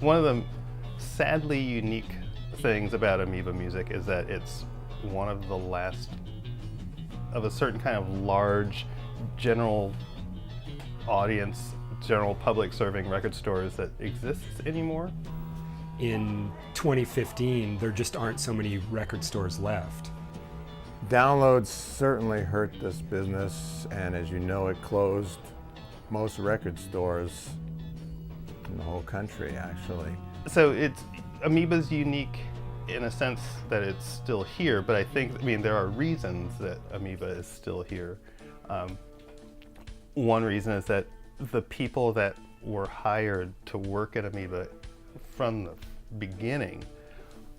One of the sadly unique things about Amoeba music is that it's one of the last of a certain kind of large general audience, general public serving record stores that exists anymore. In 2015, there just aren't so many record stores left. Downloads certainly hurt this business, and as you know, it closed most record stores in the whole country, actually. So Amoeba's unique in a sense that it's still here, but I mean, there are reasons that Amoeba is still here. One reason is that the people that were hired to work at Amoeba from the beginning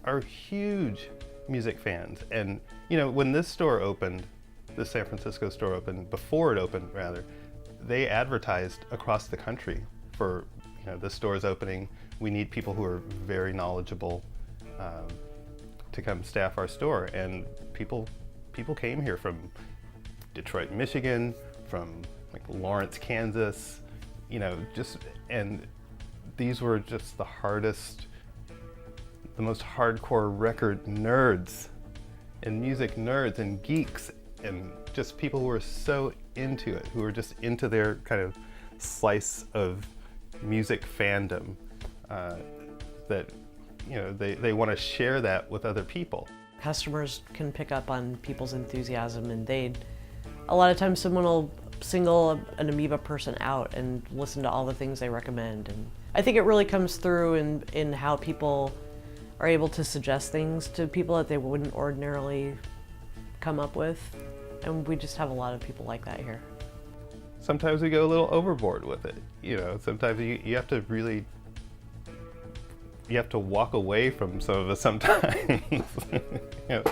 are huge music fans. And you know, when this store opened, the San Francisco store opened, before it opened rather, they advertised across the country for, you know, this store is opening, we need people who are very knowledgeable to come staff our store. And people came here from Detroit, Michigan, from like Lawrence, Kansas, you know, and these were just the most hardcore record nerds and music nerds and geeks and just people who were so into it, who were just into their kind of slice of music fandom, that, you know, they want to share that with other people. Customers can pick up on people's enthusiasm, and a lot of times someone will single an Amoeba person out and listen to all the things they recommend. And I think it really comes through in how people are able to suggest things to people that they wouldn't ordinarily come up with. And we just have a lot of people like that here. Sometimes we go a little overboard with it. You know, sometimes you have to really, you have to walk away from some of us sometimes, you know,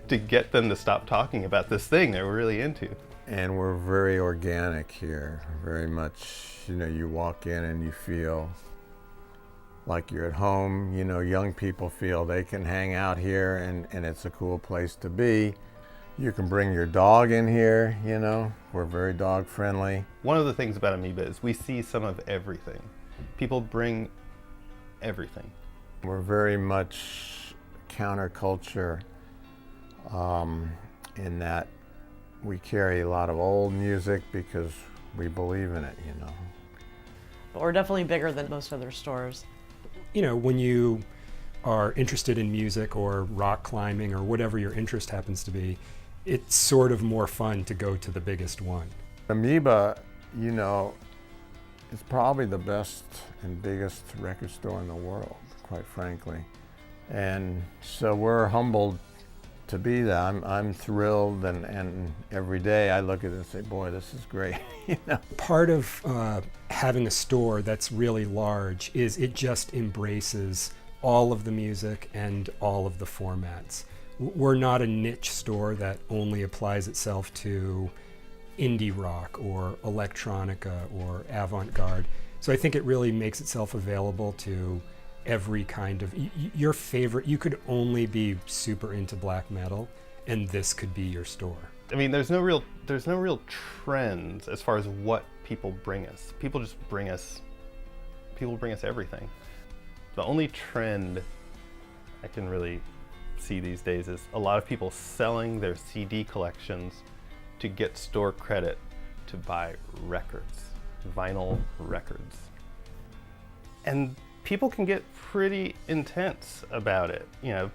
to get them to stop talking about this thing they're really into. And we're very organic here, very much, you know, you walk in and you feel like you're at home. You know, young people feel they can hang out here and it's a cool place to be. You can bring your dog in here, you know, we're very dog friendly. One of the things about Amoeba is we see some of everything. People bring everything. We're very much counterculture in that we carry a lot of old music because we believe in it, you know. But we're definitely bigger than most other stores. You know, when you are interested in music or rock climbing or whatever your interest happens to be, it's sort of more fun to go to the biggest one. Amoeba, you know, is probably the best and biggest record store in the world, quite frankly. And so we're humbled to be that. I'm thrilled, and every day I look at it and say, boy, this is great. You know? Part of having a store that's really large is it just embraces all of the music and all of the formats. We're not a niche store that only applies itself to indie rock or electronica or avant-garde. So I think it really makes itself available to every kind of, your favorite, you could only be super into black metal and this could be your store. I mean, there's no real trends as far as what people bring us. People bring us everything. The only trend I can really see these days is a lot of people selling their CD collections to get store credit to buy records, vinyl records. And people can get pretty intense about it. You know,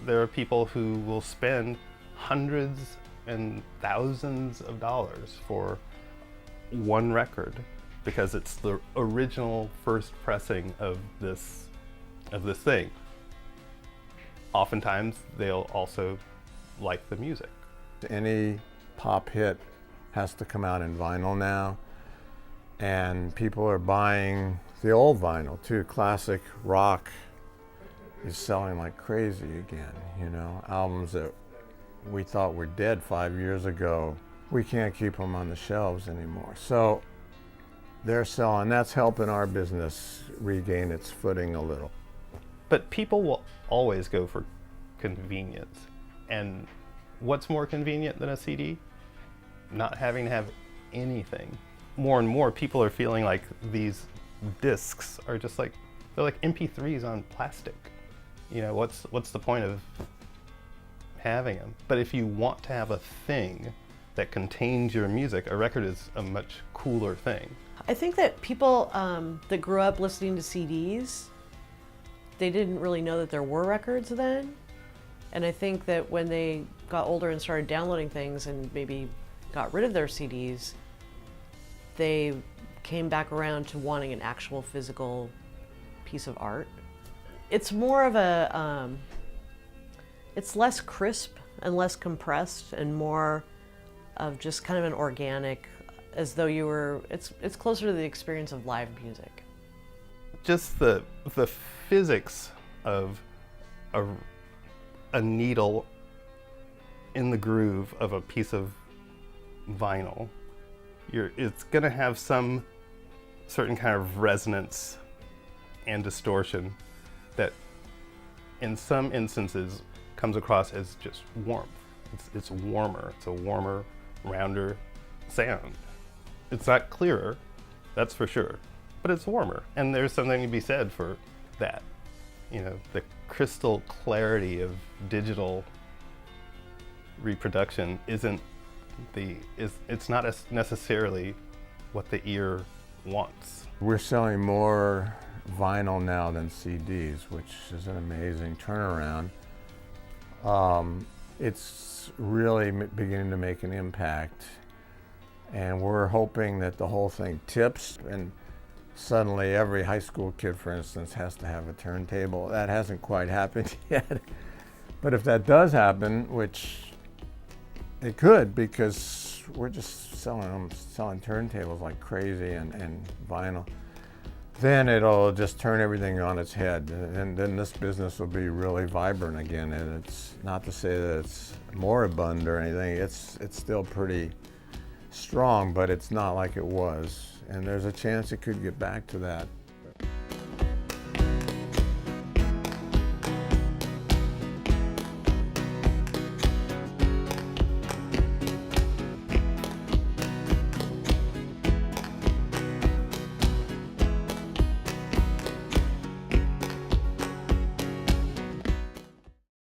there are people who will spend hundreds and thousands of dollars for one record because it's the original first pressing of this thing. Oftentimes, they'll also like the music. Any pop hit has to come out in vinyl now, and people are buying the old vinyl too. Classic rock is selling like crazy again, you know. Albums that we thought were dead 5 years ago, we can't keep them on the shelves anymore. So they're selling, that's helping our business regain its footing a little. But people will always go for convenience. And what's more convenient than a CD? Not having to have anything. More and more people are feeling like these discs are just like They're like MP3s on plastic. You know, what's the point of having them? But if you want to have a thing that contains your music, a record is a much cooler thing. I think that people that grew up listening to CDs, they didn't really know that there were records then. And I think that when they got older and started downloading things and maybe got rid of their CDs, they came back around to wanting an actual physical piece of art. It's more of a, it's less crisp and less compressed and more of just kind of an organic, as though you were, it's closer to the experience of live music. Just the physics of a needle in the groove of a piece of vinyl. It's gonna have some certain kind of resonance and distortion that in some instances comes across as just warmth. It's warmer, it's a warmer, rounder sound. It's not clearer, that's for sure, but it's warmer. And there's something to be said for that. You know, the crystal clarity of digital reproduction it's not as necessarily what the ear wants. We're selling more vinyl now than CDs, which is an amazing turnaround. It's really beginning to make an impact, and we're hoping that the whole thing tips and suddenly every high school kid, for instance, has to have a turntable. That hasn't quite happened yet. But if that does happen, which it could, because we're just selling turntables like crazy and vinyl, then it'll just turn everything on its head. And then this business will be really vibrant again. And it's not to say that it's moribund or anything. It's still pretty strong, but it's not like it was. And there's a chance it could get back to that